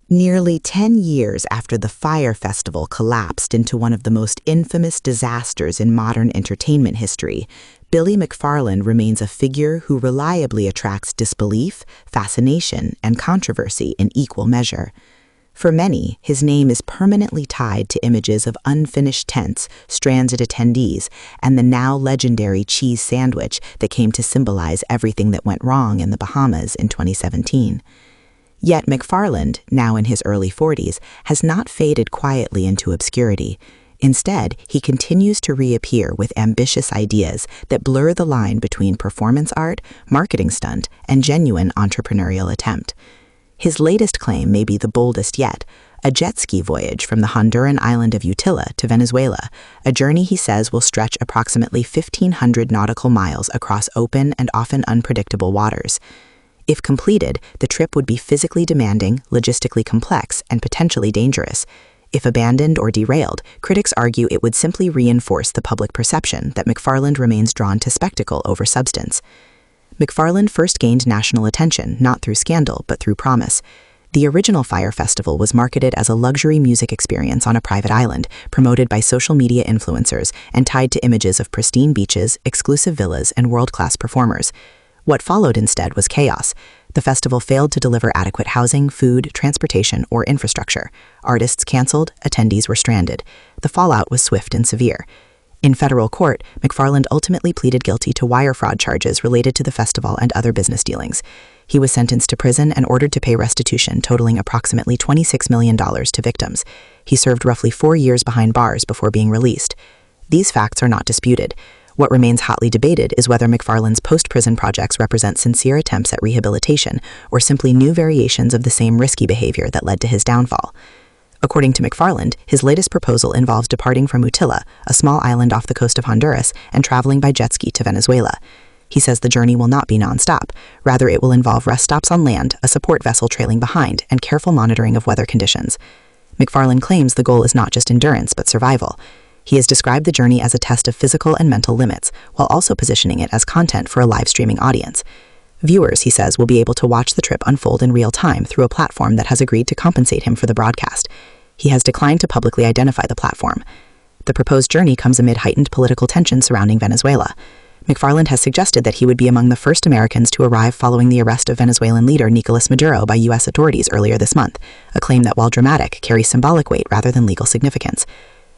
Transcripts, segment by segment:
Nearly 10 years after the Fyre Festival collapsed into one of the most infamous disasters in modern entertainment history, Billy McFarland remains a figure who reliably attracts disbelief, fascination, and controversy in equal measure. For many, his name is permanently tied to images of unfinished tents, stranded attendees, and the now legendary cheese sandwich that came to symbolize everything that went wrong in the Bahamas in 2017. Yet McFarland, now in his early 40s, has not faded quietly into obscurity. Instead, he continues to reappear with ambitious ideas that blur the line between performance art, marketing stunt, and genuine entrepreneurial attempt. His latest claim may be the boldest yet, a jet ski voyage from the Honduran island of Utila to Venezuela, a journey he says will stretch approximately 1,500 nautical miles across open and often unpredictable waters. If completed, the trip would be physically demanding, logistically complex, and potentially dangerous. If abandoned or derailed, critics argue it would simply reinforce the public perception that McFarland remains drawn to spectacle over substance. McFarland first gained national attention, not through scandal, but through promise. The original Fyre Festival was marketed as a luxury music experience on a private island, promoted by social media influencers, and tied to images of pristine beaches, exclusive villas, and world-class performers. What followed instead was chaos. The festival failed to deliver adequate housing, food, transportation, or infrastructure. Artists canceled, attendees were stranded. The fallout was swift and severe. In federal court, McFarland ultimately pleaded guilty to wire fraud charges related to the festival and other business dealings. He was sentenced to prison and ordered to pay restitution totaling approximately $26 million to victims. He served roughly 4 years behind bars before being released. These facts are not disputed. What remains hotly debated is whether McFarland's post-prison projects represent sincere attempts at rehabilitation or simply new variations of the same risky behavior that led to his downfall. According to McFarland, his latest proposal involves departing from Utila, a small island off the coast of Honduras, and traveling by jet ski to Venezuela. He says the journey will not be non-stop. Rather, it will involve rest stops on land, a support vessel trailing behind, and careful monitoring of weather conditions. McFarland claims the goal is not just endurance, but survival. He has described the journey as a test of physical and mental limits, while also positioning it as content for a live streaming audience. Viewers, he says, will be able to watch the trip unfold in real time through a platform that has agreed to compensate him for the broadcast. He has declined to publicly identify the platform. The proposed journey comes amid heightened political tension surrounding Venezuela. McFarland has suggested that he would be among the first Americans to arrive following the arrest of Venezuelan leader Nicolas Maduro by U.S. authorities earlier this month, a claim that, while dramatic, carries symbolic weight rather than legal significance.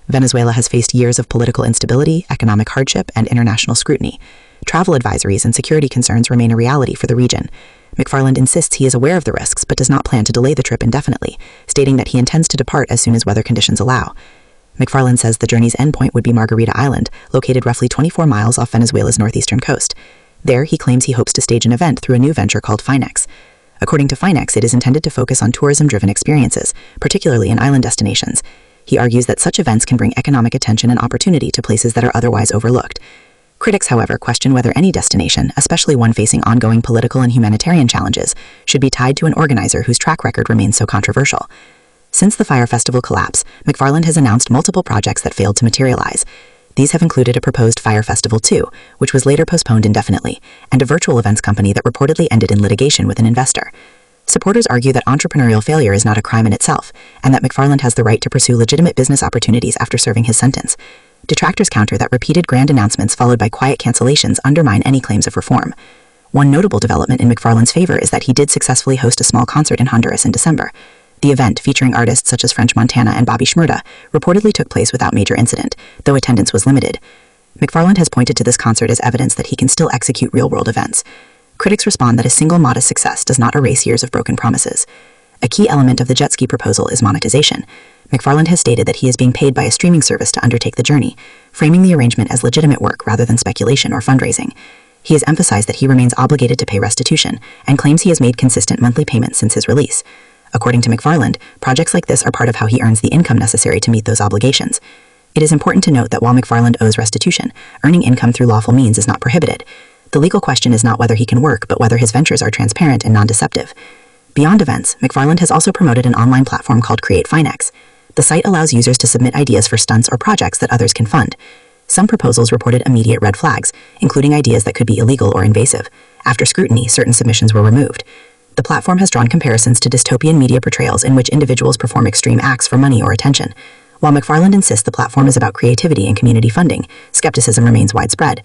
Venezuela has faced years of political instability, economic hardship, and international scrutiny. Travel advisories and security concerns remain a reality for the region. McFarland insists he is aware of the risks but does not plan to delay the trip indefinitely, stating that he intends to depart as soon as weather conditions allow. McFarland says the journey's endpoint would be Margarita Island, located roughly 24 miles off Venezuela's northeastern coast. There, he claims he hopes to stage an event through a new venture called Finex. According to Finex, it is intended to focus on tourism-driven experiences, particularly in island destinations. He argues that such events can bring economic attention and opportunity to places that are otherwise overlooked. Critics, however, question whether any destination, especially one facing ongoing political and humanitarian challenges, should be tied to an organizer whose track record remains so controversial. Since the Fyre Festival collapse, McFarland has announced multiple projects that failed to materialize. These have included a proposed Fyre Festival 2, which was later postponed indefinitely, and a virtual events company that reportedly ended in litigation with an investor. Supporters argue that entrepreneurial failure is not a crime in itself, and that McFarland has the right to pursue legitimate business opportunities after serving his sentence. Detractors counter that repeated grand announcements followed by quiet cancellations undermine any claims of reform. One notable development in McFarland's favor is that he did successfully host a small concert in Honduras in December. The event, featuring artists such as French Montana and Bobby Shmurda, reportedly took place without major incident, though attendance was limited. McFarland has pointed to this concert as evidence that he can still execute real-world events. Critics respond that a single modest success does not erase years of broken promises. A key element of the jet ski proposal is monetization. McFarland has stated that he is being paid by a streaming service to undertake the journey, framing the arrangement as legitimate work rather than speculation or fundraising. He has emphasized that he remains obligated to pay restitution, and claims he has made consistent monthly payments since his release. According to McFarland, projects like this are part of how he earns the income necessary to meet those obligations. It is important to note that while McFarland owes restitution, earning income through lawful means is not prohibited. The legal question is not whether he can work, but whether his ventures are transparent and non-deceptive. Beyond events, McFarland has also promoted an online platform called Create Finex. The site allows users to submit ideas for stunts or projects that others can fund. Some proposals reported immediate red flags, including ideas that could be illegal or invasive. After scrutiny, certain submissions were removed. The platform has drawn comparisons to dystopian media portrayals in which individuals perform extreme acts for money or attention. While McFarland insists the platform is about creativity and community funding, skepticism remains widespread.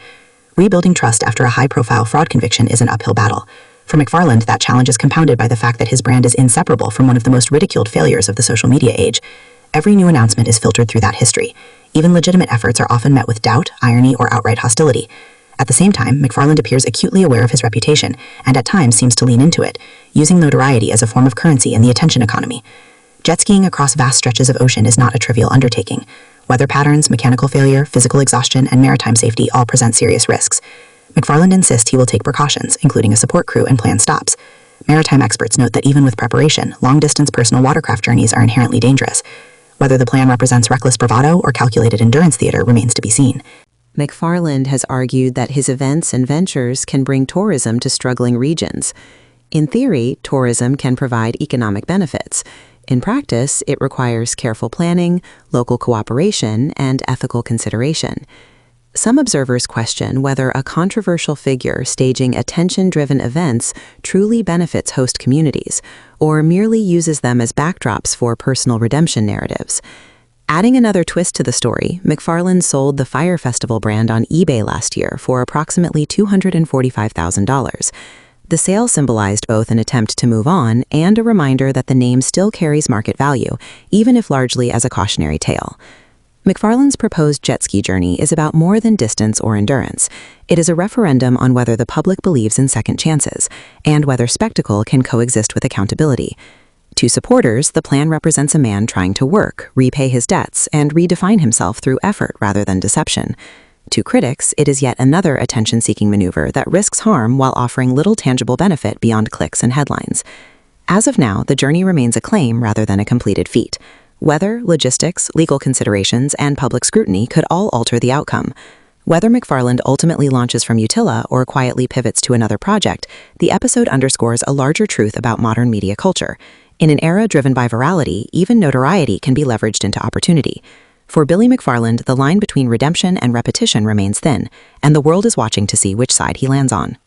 Rebuilding trust after a high-profile fraud conviction is an uphill battle. For McFarland, that challenge is compounded by the fact that his brand is inseparable from one of the most ridiculed failures of the social media age. Every new announcement is filtered through that history. Even legitimate efforts are often met with doubt, irony, or outright hostility. At the same time, McFarland appears acutely aware of his reputation, and at times seems to lean into it, using notoriety as a form of currency in the attention economy. Jet skiing across vast stretches of ocean is not a trivial undertaking. Weather patterns, mechanical failure, physical exhaustion, and maritime safety all present serious risks. McFarland insists he will take precautions, including a support crew and planned stops. Maritime experts note that even with preparation, long-distance personal watercraft journeys are inherently dangerous. Whether the plan represents reckless bravado or calculated endurance theater remains to be seen. McFarland has argued that his events and ventures can bring tourism to struggling regions. In theory, tourism can provide economic benefits. In practice, it requires careful planning, local cooperation, and ethical consideration. Some observers question whether a controversial figure staging attention-driven events truly benefits host communities, or merely uses them as backdrops for personal redemption narratives. Adding another twist to the story, McFarland sold the Fyre Festival brand on eBay last year for approximately $245,000. The sale symbolized both an attempt to move on and a reminder that the name still carries market value, even if largely as a cautionary tale. McFarland's proposed jet ski journey is about more than distance or endurance. It is a referendum on whether the public believes in second chances, and whether spectacle can coexist with accountability. To supporters, the plan represents a man trying to work, repay his debts, and redefine himself through effort rather than deception. To critics, it is yet another attention-seeking maneuver that risks harm while offering little tangible benefit beyond clicks and headlines. As of now, the journey remains a claim rather than a completed feat. Weather, logistics, legal considerations, and public scrutiny could all alter the outcome. Whether McFarland ultimately launches from Utila or quietly pivots to another project, the episode underscores a larger truth about modern media culture. In an era driven by virality, even notoriety can be leveraged into opportunity. For Billy McFarland, the line between redemption and repetition remains thin, and the world is watching to see which side he lands on.